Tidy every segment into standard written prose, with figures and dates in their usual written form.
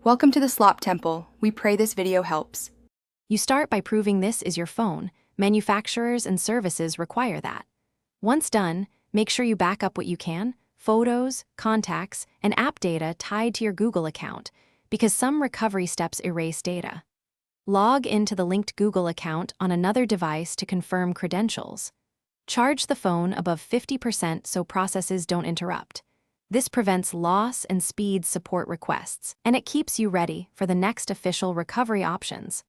Welcome to the Slop Temple. We pray this video helps. You start by proving this is your phone. Manufacturers and services require that. Once done, make sure you back up what you can, photos, contacts, and app data tied to your Google account, because some recovery steps erase data. Log into the linked Google account on another device to confirm credentials. Charge the phone above 50% so processes don't interrupt. This prevents loss and speeds support requests, and it keeps you ready for the next official recovery options.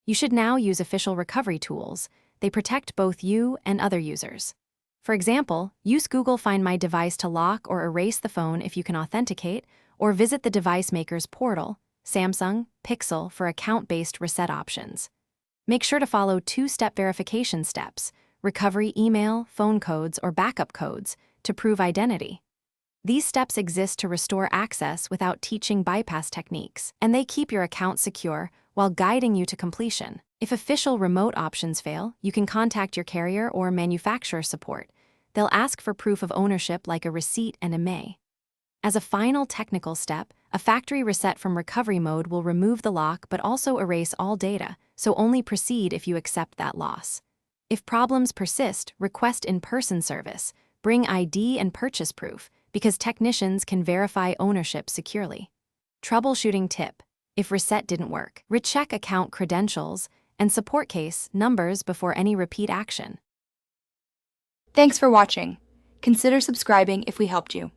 You should now use official recovery tools. They protect both you and other users. For example, use Google Find My Device to lock or erase the phone if you can authenticate, or visit the device maker's portal, Samsung, Pixel, for account-based reset options. Make sure to follow two-step verification steps, recovery email, phone codes, or backup codes, to prove identity. These steps exist to restore access without teaching bypass techniques, and they keep your account secure while guiding you to completion. If official remote options fail, you can contact your carrier or manufacturer support. They'll ask for proof of ownership like a receipt and a MA. As a final technical step, a factory reset from recovery mode will remove the lock but also erase all data, so only proceed if you accept that loss. If problems persist, request in-person service. Bring ID and purchase proof, because technicians can verify ownership securely. Troubleshooting tip: if reset didn't work, recheck account credentials and support case numbers before any repeat action. Thanks for watching. Consider subscribing if we helped you.